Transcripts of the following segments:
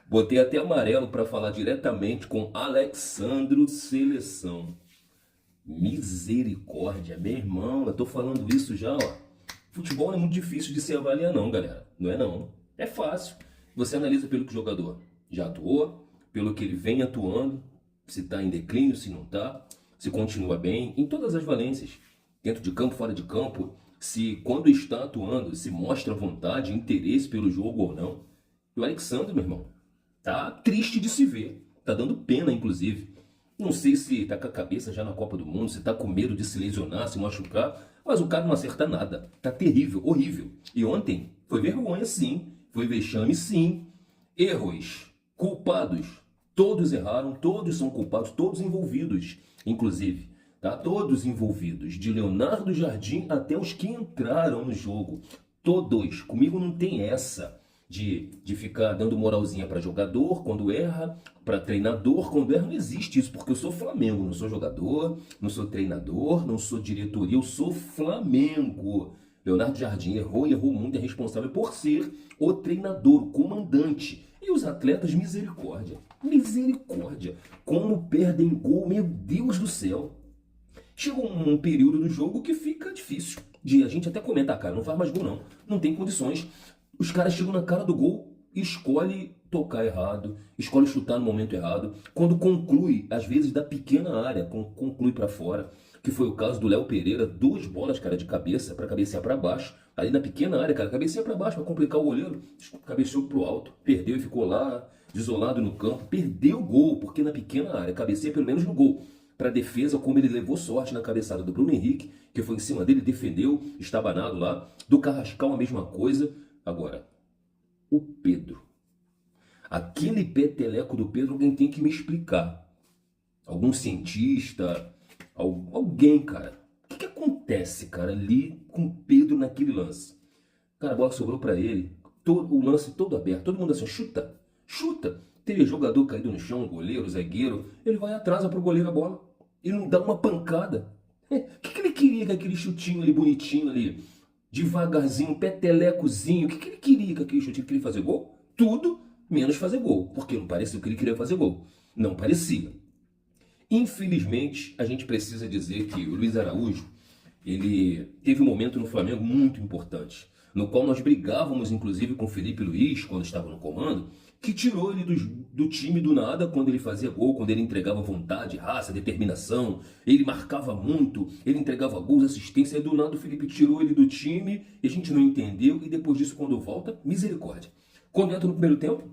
Botei até amarelo para falar diretamente com Alexandro Seleção. Misericórdia, meu irmão, eu tô falando isso já, ó. Futebol não é muito difícil de se avaliar não, galera. Não é não. É fácil. Você analisa pelo que o jogador já atuou, pelo que ele vem atuando, se tá em declínio, se não tá, se continua bem, em todas as valências. Dentro de campo, fora de campo, se quando está atuando, se mostra vontade, interesse pelo jogo ou não. E o Alexandre, meu irmão, tá triste de se ver. Tá dando pena, inclusive. Não sei se tá com a cabeça já na Copa do Mundo, se tá com medo de se lesionar, se machucar, mas o cara não acerta nada. Tá terrível, horrível. E ontem foi vergonha, sim. Foi vexame, sim. Erros, culpados. Todos erraram, todos são culpados, todos envolvidos, inclusive. Tá? Todos envolvidos. De Leonardo Jardim até os que entraram no jogo. Todos. Comigo não tem essa de ficar dando moralzinha para jogador quando erra, para treinador quando erra. Não existe isso, porque eu sou Flamengo, não sou jogador, não sou treinador, não sou diretoria, eu sou Flamengo. Leonardo Jardim errou e errou muito, é responsável por ser o treinador, o comandante. E os atletas, misericórdia, misericórdia. Como perdem gol, meu Deus do céu. Chega um período do jogo que fica difícil de a gente até comentar, cara, não faz mais gol não, não tem condições. Os caras chegam na cara do gol, escolhe tocar errado, escolhe chutar no momento errado. Quando conclui, às vezes da pequena área, conclui para fora, que foi o caso do Léo Pereira, duas bolas, cara, de cabeça, para cabecear para baixo. Ali na pequena área, cara, cabeceia para baixo para complicar o goleiro, cabeceou pro alto, perdeu e ficou lá desolado no campo, perdeu o gol, porque na pequena área, cabeceia pelo menos no gol. Para a defesa, como ele levou sorte na cabeçada do Bruno Henrique, que foi em cima dele, defendeu, estabanado lá. Do Carrascal, a mesma coisa. Agora, o Pedro. Aquele peteleco do Pedro, alguém tem que me explicar. Algum cientista, alguém, cara. O que acontece, cara, ali com o Pedro naquele lance? Cara, a bola sobrou para ele, o lance todo aberto, todo mundo assim, chuta, chuta. Teve jogador caído no chão, goleiro, zagueiro, ele vai atrás pro goleiro a bola. Ele não dá uma pancada. O que ele queria com aquele chutinho ali, bonitinho ali? Devagarzinho, petelecozinho. O que ele queria com aquele chutinho? Queria fazer gol? Tudo menos fazer gol. Porque não parecia que ele queria fazer gol. Não parecia. Infelizmente, a gente precisa dizer que o Luiz Araújo, ele teve um momento no Flamengo muito importante, no qual nós brigávamos, inclusive, com o Felipe Luiz, quando estava no comando, que tirou ele do time do nada quando ele fazia gol, quando ele entregava vontade, raça, determinação, ele marcava muito, ele entregava gols, assistência, e do nada o Felipe tirou ele do time, e a gente não entendeu, e depois disso, quando volta, misericórdia. Quando entra no primeiro tempo,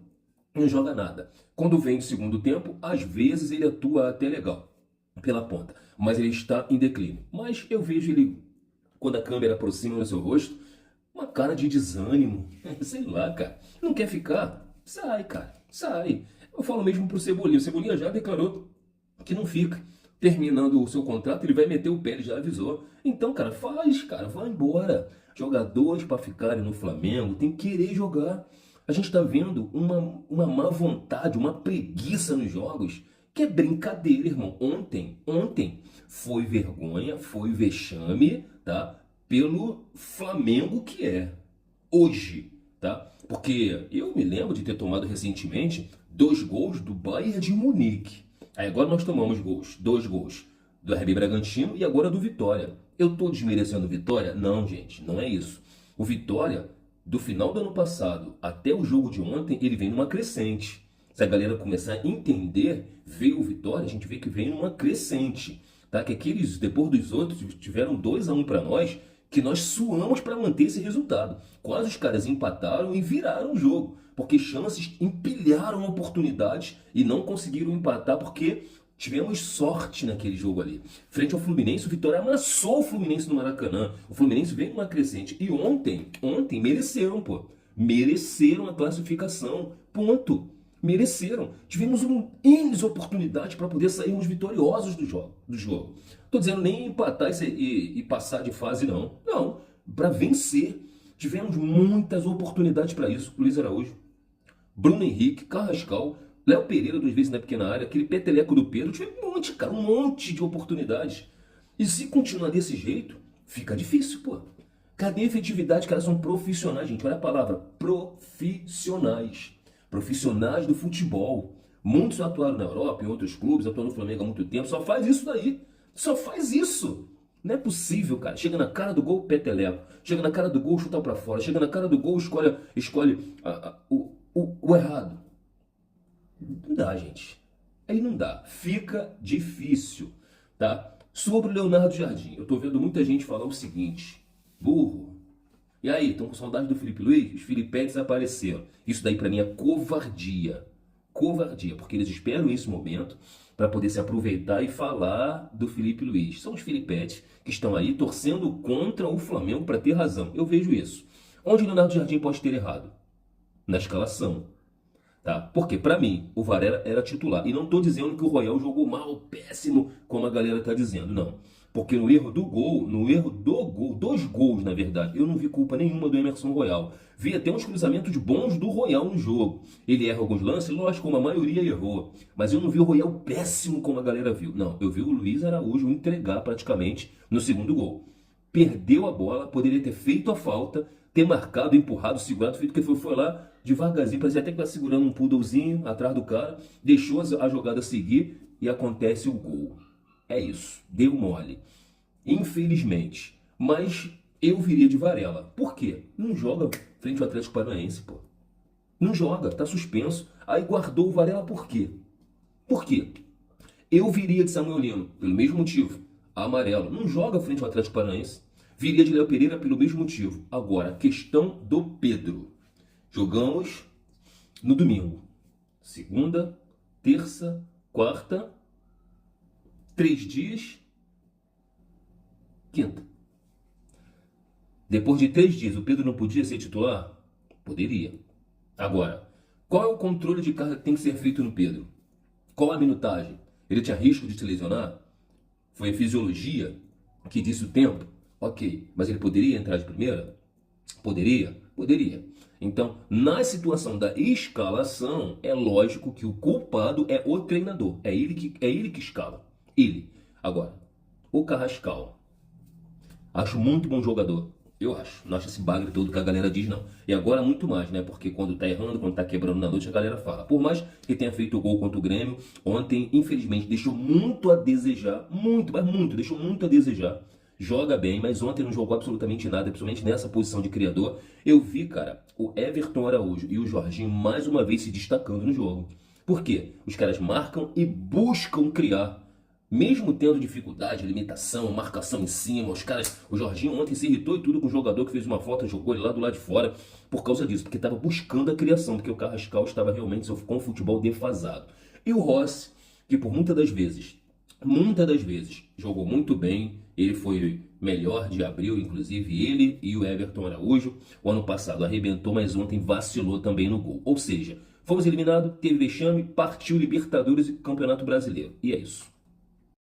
não joga nada. Quando vem no segundo tempo, às vezes ele atua até legal pela ponta, mas ele está em declínio. Mas eu vejo ele, quando a câmera aproxima no seu rosto, uma cara de desânimo, sei lá, cara. Não quer ficar? Sai, cara, sai. Eu falo mesmo pro Cebolinha. O Cebolinha já declarou que não fica. Terminando o seu contrato, ele vai meter o pé, ele já avisou. Então, cara, faz, cara, vai embora. Jogadores para ficarem no Flamengo tem que querer jogar. A gente está vendo uma má vontade, uma preguiça nos jogos, que é brincadeira, irmão. Ontem foi vergonha, foi vexame, tá? Pelo Flamengo que é hoje, tá? Porque eu me lembro de ter tomado recentemente 2 gols do Bayern de Munique. Aí agora nós tomamos gols, 2 gols do RB Bragantino e agora do Vitória. Eu tô desmerecendo o Vitória? Não, gente, não é isso. O Vitória, do final do ano passado até o jogo de ontem, ele vem numa crescente. Se a galera começar a entender, ver o Vitória, a gente vê que vem numa crescente. Tá? Que aqueles, depois dos outros, tiveram 2-1 para nós, que nós suamos para manter esse resultado. Quase os caras empataram e viraram o jogo, porque chances empilharam oportunidades e não conseguiram empatar porque tivemos sorte naquele jogo ali. Frente ao Fluminense, o Vitória amassou o Fluminense no Maracanã. O Fluminense veio numa crescente. E ontem mereceram, pô. Mereceram a classificação. Ponto. Mereceram. Tivemos N oportunidades para poder sairmos vitoriosos do jogo. Tô dizendo nem empatar e passar de fase, não. Não. Para vencer. Tivemos muitas oportunidades para isso. Luiz Araújo, Bruno Henrique, Carrascal, Léo Pereira, 2 vezes na pequena área, aquele peteleco do Pedro, tive um monte, cara, um monte de oportunidades. E se continuar desse jeito, fica difícil, pô. Cadê a efetividade? Cara, são profissionais, gente, olha a palavra, profissionais. profissionais do futebol. Muitos atuaram na Europa, em outros clubes, atuaram no Flamengo há muito tempo, só faz isso daí. Só faz isso. Não é possível, cara. Chega na cara do gol, peteleco. Chega na cara do gol, chuta pra fora. Chega na cara do gol, escolhe o errado. Não dá, gente. Aí não dá. Fica difícil, tá? Sobre o Leonardo Jardim, eu tô vendo muita gente falar o seguinte: burro. E aí, estão com saudade do Felipe Luiz? Os Filipetes apareceram. Isso daí pra mim é covardia. Covardia, porque eles esperam esse momento para poder se aproveitar e falar do Felipe Luiz. São os Filipetes que estão aí torcendo contra o Flamengo para ter razão. Eu vejo isso. Onde o Leonardo Jardim pode ter errado? Na escalação. Tá? Porque, para mim, o Varela era titular. E não estou dizendo que o Royal jogou mal, péssimo, como a galera está dizendo. Não. Porque no erro do gol, dois gols, na verdade, eu não vi culpa nenhuma do Emerson Royal. Vi até uns cruzamentos bons do Royal no jogo. Ele erra alguns lances, lógico, como a maioria errou. Mas eu não vi o Royal péssimo como a galera viu. Não, eu vi o Luiz Araújo entregar praticamente no segundo gol. Perdeu a bola, poderia ter feito a falta, ter marcado, empurrado, segurado, feito que foi lá devagarzinho, parecia até que estava segurando um poodlezinho atrás do cara, deixou a jogada seguir e acontece o gol. É isso, deu mole. Infelizmente. Mas eu viria de Varela. Por quê? Não joga frente ao Atlético Paranaense, pô. Não joga, tá suspenso. Aí guardou o Varela por quê? Por quê? Eu viria de Samuel Lino, pelo mesmo motivo. Amarelo. Não joga frente ao Atlético Paranaense. Viria de Léo Pereira pelo mesmo motivo. Agora, questão do Pedro. Jogamos no domingo. Segunda, terça, quarta, 3 dias, quinta. Depois de 3 dias, o Pedro não podia ser titular? Poderia. Agora, qual é o controle de carga que tem que ser feito no Pedro? Qual a minutagem? Ele tinha risco de se lesionar? Foi a fisiologia que disse o tempo? Ok, mas ele poderia entrar de primeira? Poderia? Poderia. Então, na situação da escalação, é lógico que o culpado é o treinador. É ele que escala. Ele. Agora, o Carrascal. Acho muito bom jogador. Eu acho. Não acho esse bagre todo que a galera diz, não. E agora muito mais, né? Porque quando tá errando, quando tá quebrando na noite, a galera fala. Por mais que tenha feito o gol contra o Grêmio, ontem, infelizmente, deixou muito a desejar. Muito, mas muito. Deixou muito a desejar. Joga bem, mas ontem não jogou absolutamente nada, principalmente nessa posição de criador. Eu vi, cara, o Everton Araújo e o Jorginho mais uma vez se destacando no jogo. Por quê? Os caras marcam e buscam criar. Mesmo tendo dificuldade, limitação, marcação em cima, os caras... O Jorginho ontem se irritou e tudo com o jogador que fez uma falta, jogou ele lá do lado de fora por causa disso, porque estava buscando a criação, porque o Carrascal estava realmente com o futebol defasado. E o Rossi, que por muitas das vezes, jogou muito bem, ele foi melhor de abril, inclusive ele e o Everton Araújo. O ano passado arrebentou, mas ontem vacilou também no gol. Ou seja, fomos eliminados, teve vexame, partiu Libertadores e Campeonato Brasileiro. E é isso.